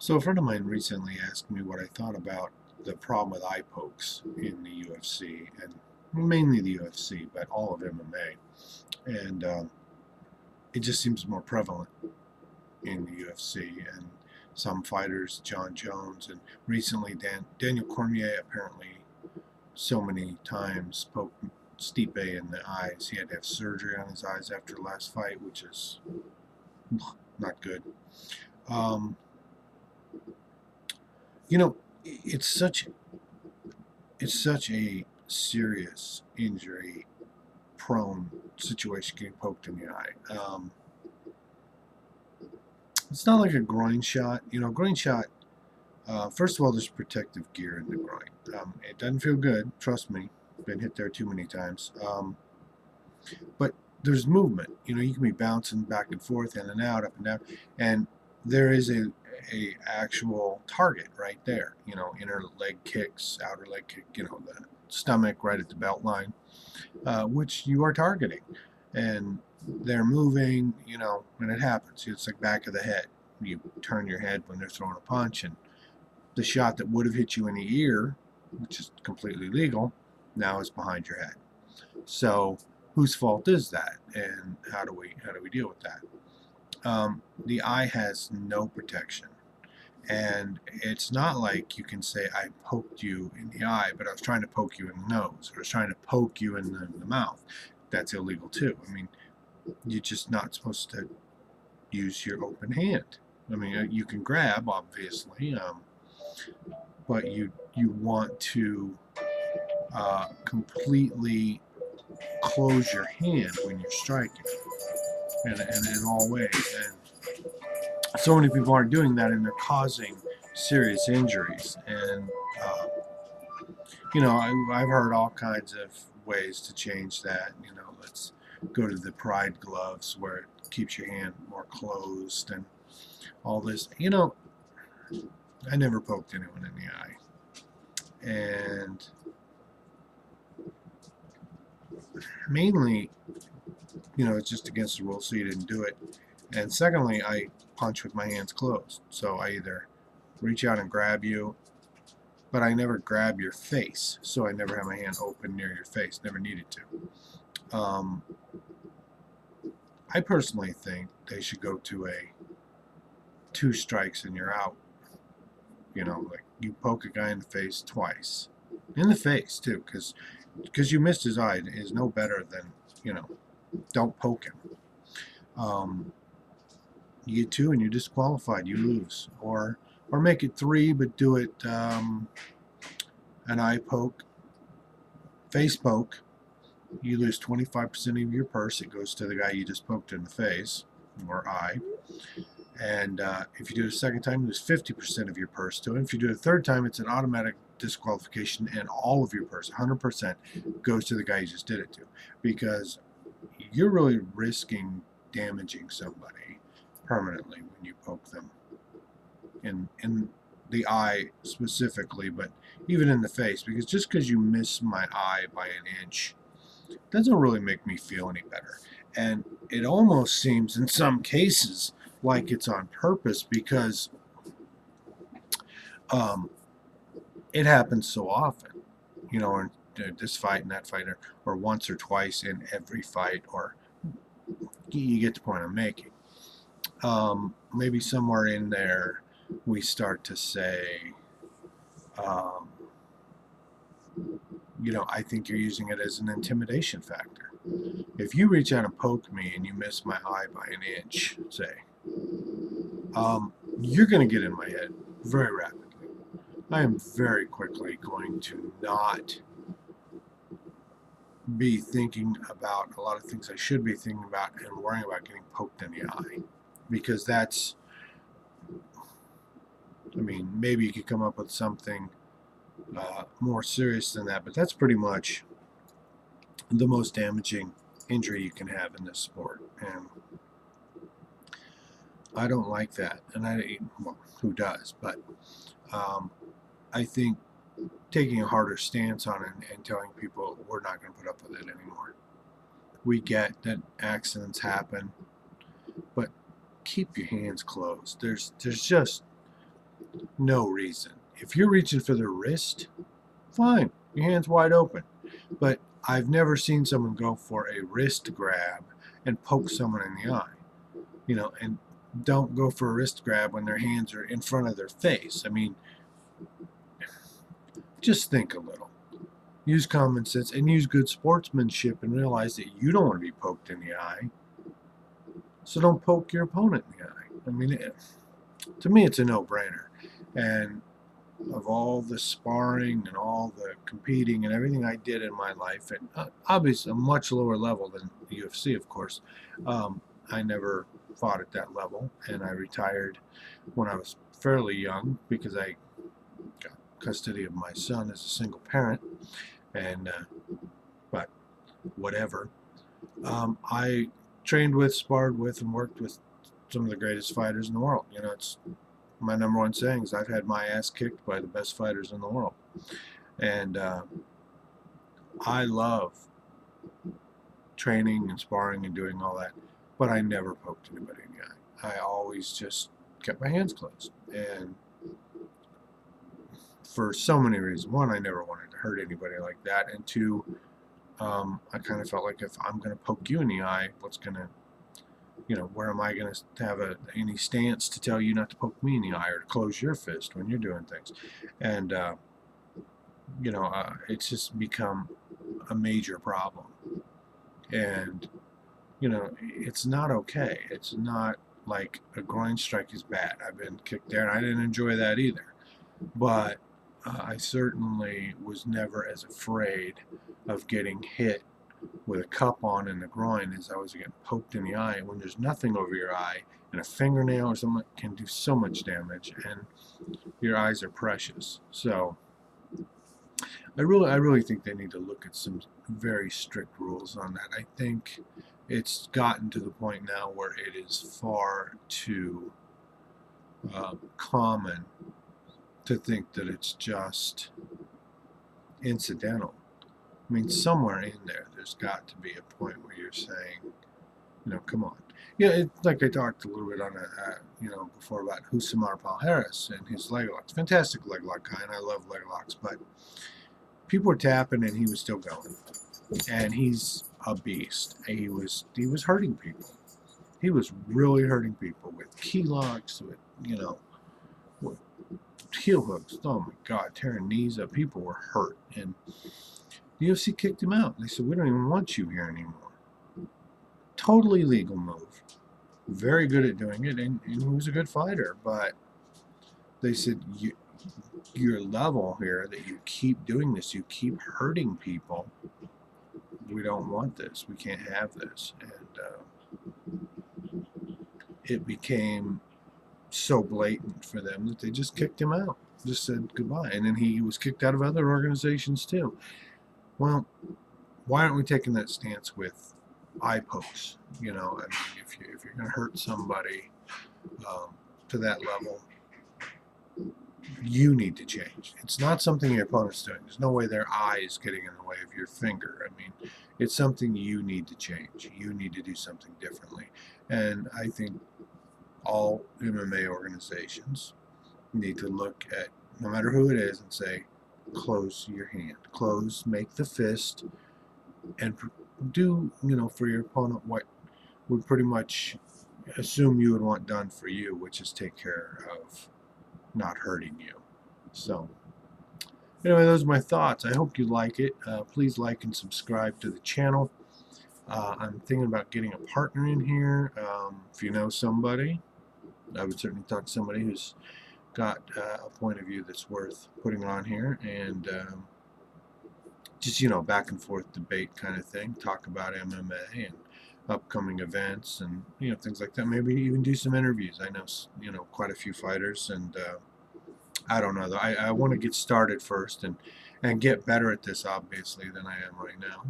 So a friend of mine recently asked me what I thought about the problem with eye pokes in the UFC, and mainly the UFC, but all of MMA. And it just seems more prevalent in the UFC. And some fighters, John Jones, and recently Daniel Cormier, apparently so many times poked Stipe in the eyes. He had to have surgery on his eyes after the last fight, which is not good. Um, you know, it's such a serious injury prone situation getting poked in the eye. It's not like a groin shot. Groin shot, first of all, there's protective gear in the groin. It doesn't feel good, trust me. Been hit there too many times. But there's movement. You can be bouncing back and forth, in and out, up and down. And there is a actual target right there. Inner leg kicks, outer leg kick, the stomach right at the belt line, which you are targeting. And they're moving, when it happens. It's like back of the head. You turn your head when they're throwing a punch, and the shot that would have hit you in the ear, which is completely legal, now is behind your head. So whose fault is that, and how do we deal with that? The eye has no protection, and it's not like you can say I poked you in the eye, but I was trying to poke you in the nose, or I was trying to poke you in the mouth. That's illegal too. I mean, you're just not supposed to use your open hand. I mean, you can grab, obviously, but you want to completely close your hand when you're striking, and in all ways. And so many people aren't doing that, and they're causing serious injuries. And I've heard all kinds of ways to change that. Let's go to the Pride gloves where it keeps your hand more closed and all this. I never poked anyone in the eye, and mainly, it's just against the rules, so you didn't do it. And secondly, I punch with my hands closed, so I either reach out and grab you, but I never grab your face, so I never have my hand open near your face. Never needed to. I personally think they should go to a 2 strikes and you're out. Like you poke a guy in the face twice, in the face too, because you missed his eye is no better than don't poke him. You get 2 and you're disqualified. You lose, or make it 3, but do it an eye poke, face poke. You lose 25% of your purse. It goes to the guy you just poked in the face or eye. And if you do it a second time, you lose 50% of your purse to it. If you do it a third time, it's an automatic disqualification, and all of your purse, 100%, goes to the guy you just did it to, because you're really risking damaging somebody permanently when you poke them in the eye specifically, but even in the face, because just because you miss my eye by an inch doesn't really make me feel any better. And it almost seems in some cases like it's on purpose, because it happens so often, in this fight and that fight, or once or twice in every fight, or you get the point I'm making. Maybe somewhere in there we start to say, I think you're using it as an intimidation factor. If you reach out and poke me and you miss my eye by an inch, say, you're going to get in my head very rapidly. I am very quickly going to not be thinking about a lot of things I should be thinking about and worrying about getting poked in the eye, because that's, maybe you could come up with something more serious than that, but that's pretty much the most damaging injury you can have in this sport, and I don't like that. And who does? But I think taking a harder stance on it and telling people we're not going to put up with it anymore. We get that accidents happen, but keep your hands closed. There's just No reason. If you're reaching for the wrist, fine, your hand's wide open. But I've never seen someone go for a wrist grab and poke someone in the eye, and don't go for a wrist grab when their hands are in front of their face. I mean, just think a little. Use common sense and use good sportsmanship and realize that you don't want to be poked in the eye. So don't poke your opponent in the eye. I mean, to me, it's a no-brainer. And of all the sparring and all the competing and everything I did in my life, and obviously a much lower level than the UFC, of course, I never fought at that level, and I retired when I was fairly young because I got custody of my son as a single parent, and but whatever. I trained with, sparred with, and worked with some of the greatest fighters in the world. It's my number one saying is I've had my ass kicked by the best fighters in the world. And I love training and sparring and doing all that, but I never poked anybody in the eye. I always just kept my hands closed. And for so many reasons. One, I never wanted to hurt anybody like that. And two, I kind of felt like if I'm going to poke you in the eye, where am I going to have any stance to tell you not to poke me in the eye or to close your fist when you're doing things? And, it's just become a major problem. And, it's not okay. It's not like a groin strike is bad. I've been kicked there, and I didn't enjoy that either. But I certainly was never as afraid of getting hit with a cup on in the groin as I was getting poked in the eye. When there's nothing over your eye, and a fingernail or something can do so much damage, and your eyes are precious. So I really think they need to look at some very strict rules on that. I think it's gotten to the point now where it is far too common to think that it's just incidental. I mean, somewhere in there's got to be a point where you're saying, come on. Yeah, it's like I talked a little bit on before about Husamar Palhares and his leg locks. Fantastic leg lock guy, and I love leg locks, but people were tapping and he was still going. And he's a beast. He was hurting people. He was really hurting people with key locks, with with heel hooks. Oh my God, tearing knees up. People were hurt, and the UFC kicked him out. They said, "We don't even want you here anymore." Totally legal move. Very good at doing it, and he was a good fighter. But they said, your level here, that you keep doing this, you keep hurting people. We don't want this. We can't have this. And it became so blatant for them that they just kicked him out. Just said goodbye. And then he was kicked out of other organizations too. Well, why aren't we taking that stance with eye pokes? I mean, if you're going to hurt somebody to that level, you need to change. It's not something your opponent's doing. There's no way their eye is getting in the way of your finger. I mean, it's something you need to change. You need to do something differently. And I think all MMA organizations need to look at, no matter who it is, and say, close your hand. Close, make the fist, and do, for your opponent what we pretty much assume you would want done for you, which is take care of not hurting you. So anyway, those are my thoughts. I hope you like it. Please like and subscribe to the channel. I'm thinking about getting a partner in here. If you know somebody, I would certainly talk to somebody who's got a point of view that's worth putting on here, and just back and forth debate kind of thing. Talk about MMA and upcoming events and things like that. Maybe even do some interviews. I know quite a few fighters, and I don't know though. I want to get started first and get better at this, obviously, than I am right now.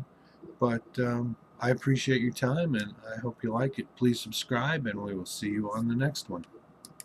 But I appreciate your time, and I hope you like it. Please subscribe, and we will see you on the next one.